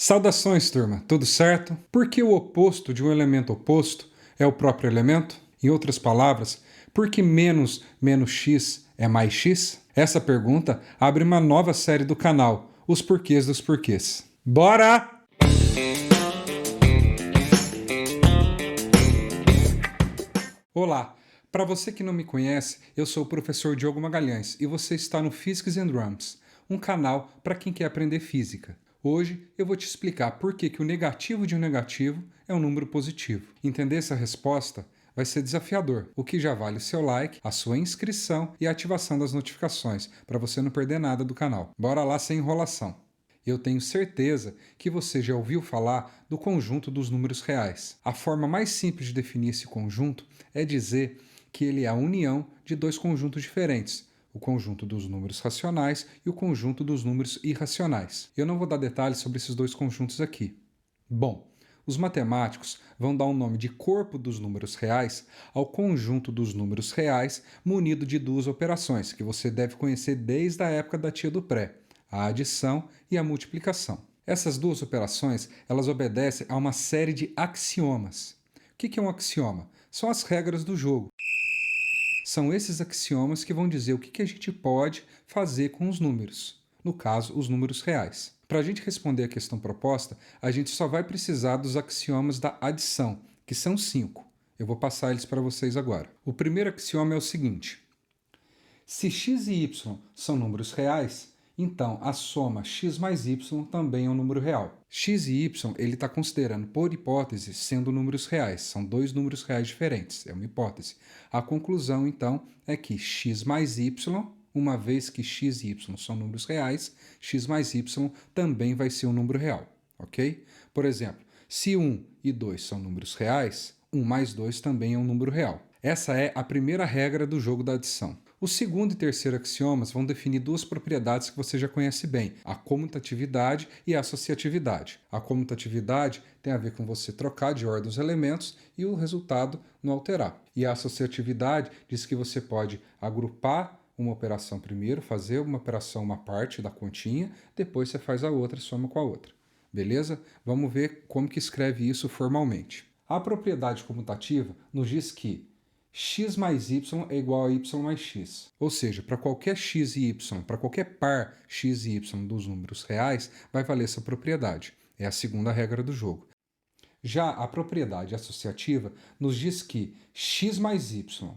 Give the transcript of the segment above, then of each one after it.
Saudações, turma! Tudo certo? Por que o oposto de um elemento oposto é o próprio elemento? Em outras palavras, por que menos x é mais x? Essa pergunta abre uma nova série do canal, Os Porquês dos Porquês. Bora! Olá! Para você que não me conhece, eu sou o professor Diogo Magalhães e você está no Physics and Drums, um canal para quem quer aprender física. Hoje eu vou te explicar por que o negativo de um negativo é um número positivo. Entender essa resposta vai ser desafiador, o que já vale o seu like, a sua inscrição e a ativação das notificações, para você não perder nada do canal. Bora lá sem enrolação. Eu tenho certeza que você já ouviu falar do conjunto dos números reais. A forma mais simples de definir esse conjunto é dizer que ele é a união de dois conjuntos diferentes, o conjunto dos números racionais e o conjunto dos números irracionais. Eu não vou dar detalhes sobre esses dois conjuntos aqui. Bom, os matemáticos vão dar o nome de corpo dos números reais ao conjunto dos números reais munido de duas operações que você deve conhecer desde a época da tia do pré, a adição e a multiplicação. Essas duas operações, elas obedecem a uma série de axiomas. O que é um axioma? São as regras do jogo. São esses axiomas que vão dizer o que a gente pode fazer com os números, no caso, os números reais. Para a gente responder a questão proposta, a gente só vai precisar dos axiomas da adição, que são 5. Eu vou passar eles para vocês agora. O primeiro axioma é o seguinte: se x e y são números reais, então a soma x mais y também é um número real. X e y ele está considerando, por hipótese, sendo números reais. São dois números reais diferentes, é uma hipótese. A conclusão, então, é que x mais y, uma vez que x e y são números reais, x mais y também vai ser um número real, ok? Por exemplo, se 1 e 2 são números reais, 1 mais 2 também é um número real. Essa é a primeira regra do jogo da adição. O segundo e terceiro axiomas vão definir duas propriedades que você já conhece bem, a comutatividade e a associatividade. A comutatividade tem a ver com você trocar de ordem os elementos e o resultado não alterar. E a associatividade diz que você pode agrupar uma operação primeiro, fazer uma operação, uma parte da continha, depois você faz a outra, soma com a outra. Beleza? Vamos ver como que escreve isso formalmente. A propriedade comutativa nos diz que x mais y é igual a y mais x. Ou seja, para qualquer x e y, para qualquer par x e y dos números reais, vai valer essa propriedade. É a segunda regra do jogo. Já a propriedade associativa nos diz que x mais y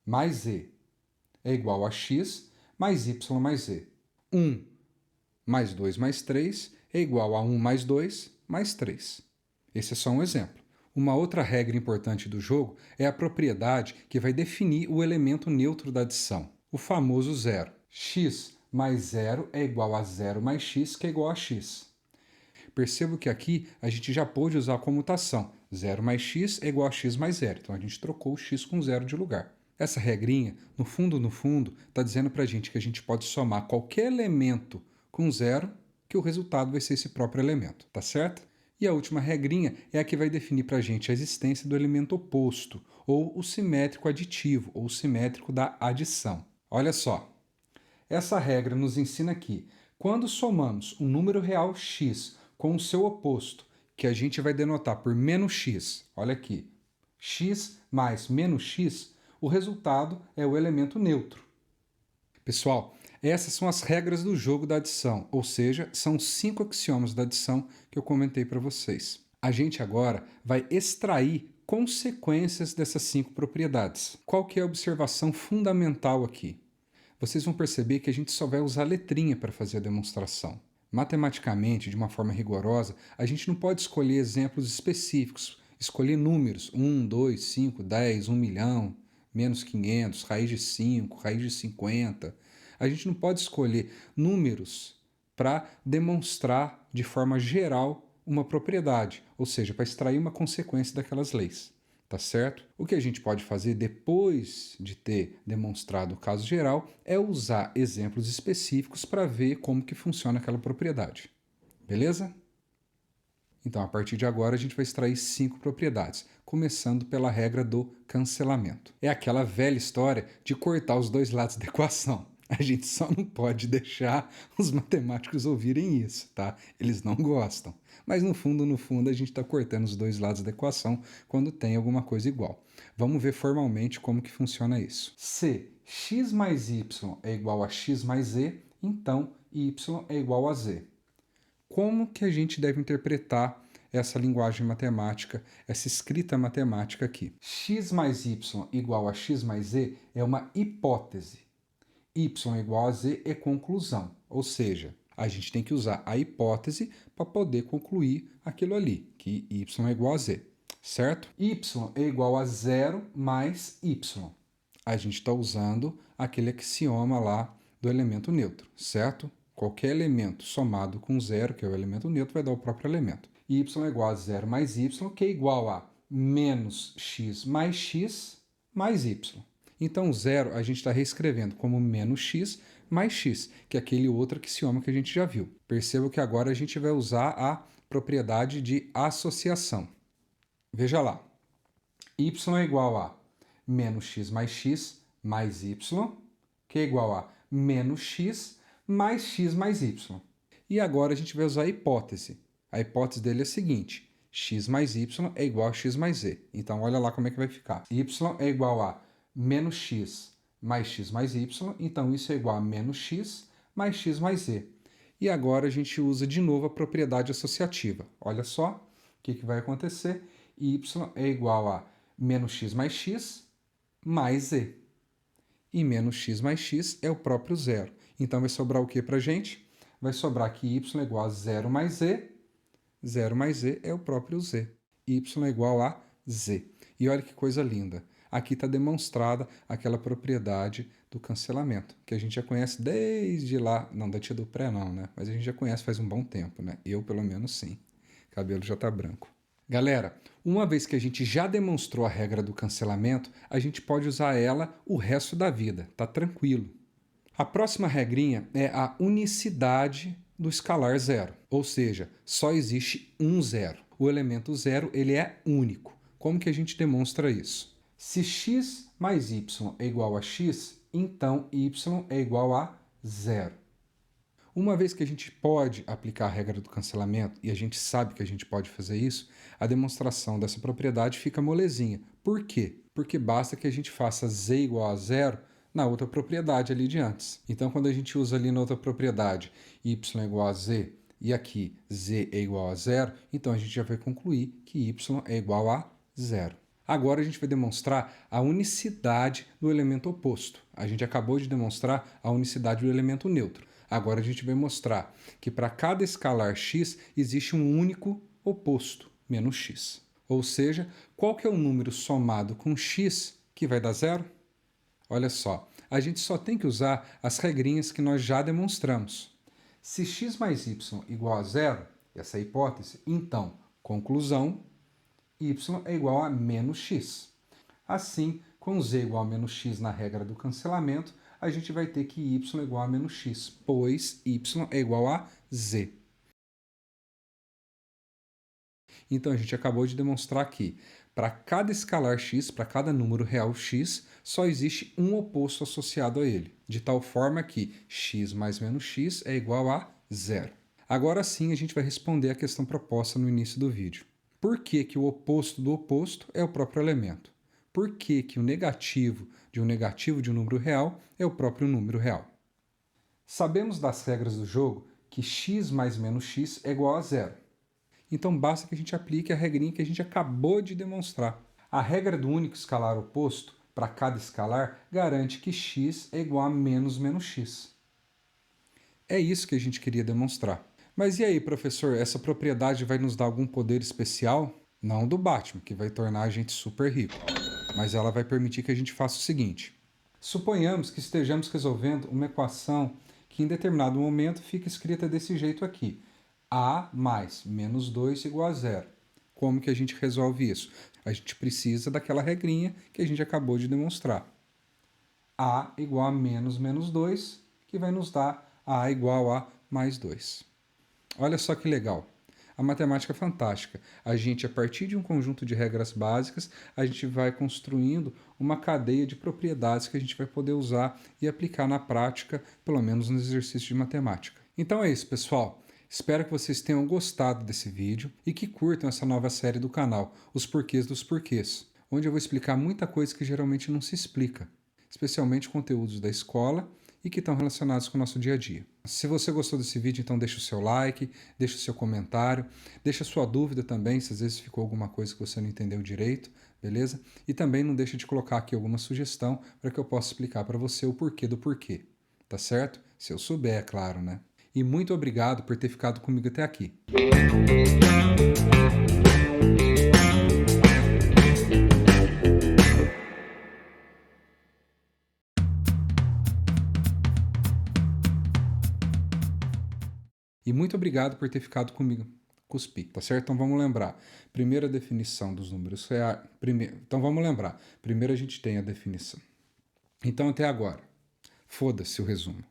mais z é igual a x mais y mais z. 1 mais 2 mais 3 é igual a 1 mais 2 mais 3. Esse é só um exemplo. Uma outra regra importante do jogo é a propriedade que vai definir o elemento neutro da adição, o famoso zero. X mais zero é igual a zero mais x, que é igual a x. Percebo que aqui a gente já pôde usar a comutação. Zero mais x é igual a x mais zero. Então a gente trocou o x com zero de lugar. Essa regrinha, no fundo, está dizendo para a gente que a gente pode somar qualquer elemento com zero, que o resultado vai ser esse próprio elemento, tá certo? E a última regrinha é a que vai definir para a gente a existência do elemento oposto, ou o simétrico aditivo, ou simétrico da adição. Olha só, essa regra nos ensina que, quando somamos um número real x com o seu oposto, que a gente vai denotar por menos x, olha aqui, x mais menos x, o resultado é o elemento neutro. Pessoal, essas são as regras do jogo da adição, ou seja, são 5 axiomas da adição que eu comentei para vocês. A gente agora vai extrair consequências dessas 5 propriedades. Qual que é a observação fundamental aqui? Vocês vão perceber que a gente só vai usar letrinha para fazer a demonstração. Matematicamente, de uma forma rigorosa, a gente não pode escolher exemplos específicos, escolher números, 1, 2, 5, 10, 1 milhão, menos 500, raiz de 5, raiz de 50... A gente não pode escolher números para demonstrar de forma geral uma propriedade, ou seja, para extrair uma consequência daquelas leis, tá certo? O que a gente pode fazer depois de ter demonstrado o caso geral é usar exemplos específicos para ver como que funciona aquela propriedade, beleza? Então, a partir de agora, a gente vai extrair 5 propriedades, começando pela regra do cancelamento. É aquela velha história de cortar os dois lados da equação. A gente só não pode deixar os matemáticos ouvirem isso, tá? Eles não gostam. Mas no fundo, a gente está cortando os dois lados da equação quando tem alguma coisa igual. Vamos ver formalmente como que funciona isso. Se x mais y é igual a x mais z, então y é igual a z. Como que a gente deve interpretar essa linguagem matemática, essa escrita matemática aqui? X mais y igual a x mais z é uma hipótese. Y igual a z é conclusão, ou seja, a gente tem que usar a hipótese para poder concluir aquilo ali, que y é igual a z, certo? Y é igual a zero mais y. A gente está usando aquele axioma lá do elemento neutro, certo? Qualquer elemento somado com zero, que é o elemento neutro, vai dar o próprio elemento. Y é igual a zero mais y, que é igual a menos x mais y. Então, zero a gente está reescrevendo como menos x mais x, que é aquele outro axioma que a gente já viu. Perceba que agora a gente vai usar a propriedade de associação. Veja lá. Y é igual a menos x mais y, que é igual a menos x mais y. E agora a gente vai usar a hipótese. A hipótese dele é a seguinte: x mais y é igual a x mais z. Então, olha lá como é que vai ficar. Y é igual a menos x mais y, então isso é igual a menos x mais z. E agora a gente usa de novo a propriedade associativa. Olha só o que vai acontecer. Y é igual a menos x mais z. E menos x é o próprio zero. Então vai sobrar o que para a gente? Vai sobrar que y é igual a zero mais z. Zero mais z é o próprio z. Y é igual a z. E olha que coisa linda. Aqui está demonstrada aquela propriedade do cancelamento, que a gente já conhece desde lá, não da tia do pré não, né? Mas a gente já conhece faz um bom tempo, né? Eu, pelo menos, sim. O cabelo já está branco. Galera, uma vez que a gente já demonstrou a regra do cancelamento, a gente pode usar ela o resto da vida, tá tranquilo. A próxima regrinha é a unicidade do escalar zero, ou seja, só existe um zero. O elemento zero ele é único. Como que a gente demonstra isso? Se x mais y é igual a x, então y é igual a zero. Uma vez que a gente pode aplicar a regra do cancelamento, e a gente sabe que a gente pode fazer isso, a demonstração dessa propriedade fica molezinha. Por quê? Porque basta que a gente faça z igual a zero na outra propriedade ali de antes. Então, quando a gente usa ali na outra propriedade y é igual a z e aqui z é igual a zero, então a gente já vai concluir que y é igual a zero. Agora a gente vai demonstrar a unicidade do elemento oposto. A gente acabou de demonstrar a unicidade do elemento neutro. Agora a gente vai mostrar que para cada escalar x existe um único oposto, menos x. Ou seja, qual que é o número somado com x que vai dar zero? Olha só, a gente só tem que usar as regrinhas que nós já demonstramos. Se x mais y igual a zero, essa é a hipótese, então, conclusão, y é igual a menos x. Assim, com z igual a menos x na regra do cancelamento, a gente vai ter que y é igual a menos x, pois y é igual a z. Então, a gente acabou de demonstrar que para cada escalar x, para cada número real x, só existe um oposto associado a ele, de tal forma que x mais menos x é igual a zero. Agora sim, a gente vai responder a questão proposta no início do vídeo. Por que que o oposto do oposto é o próprio elemento? Por que que o negativo de um número real é o próprio número real? Sabemos das regras do jogo que x mais menos x é igual a zero. Então basta que a gente aplique a regrinha que a gente acabou de demonstrar. A regra do único escalar oposto para cada escalar garante que x é igual a menos x. É isso que a gente queria demonstrar. Mas e aí, professor, essa propriedade vai nos dar algum poder especial? Não do Batman, que vai tornar a gente super rico. Mas ela vai permitir que a gente faça o seguinte. Suponhamos que estejamos resolvendo uma equação que em determinado momento fica escrita desse jeito aqui. A mais menos 2 igual a zero. Como que a gente resolve isso? A gente precisa daquela regrinha que a gente acabou de demonstrar. A igual a menos 2, que vai nos dar A igual a mais 2. Olha só que legal. A matemática é fantástica. A gente, a partir de um conjunto de regras básicas, a gente vai construindo uma cadeia de propriedades que a gente vai poder usar e aplicar na prática, pelo menos nos exercícios de matemática. Então é isso, pessoal. Espero que vocês tenham gostado desse vídeo e que curtam essa nova série do canal, Os Porquês dos Porquês, onde eu vou explicar muita coisa que geralmente não se explica, especialmente conteúdos da escola e que estão relacionados com o nosso dia a dia. Se você gostou desse vídeo, então deixa o seu like, deixa o seu comentário, deixa a sua dúvida também, se às vezes ficou alguma coisa que você não entendeu direito, beleza? E também não deixa de colocar aqui alguma sugestão para que eu possa explicar para você o porquê do porquê, tá certo? Se eu souber, é claro, né? E muito obrigado por ter ficado comigo até aqui. E muito obrigado por ter ficado comigo. Cuspi, tá certo? Então vamos lembrar. Primeira definição dos números reais. Então vamos lembrar. Primeiro a gente tem a definição. Então até agora. Foda-se o resumo.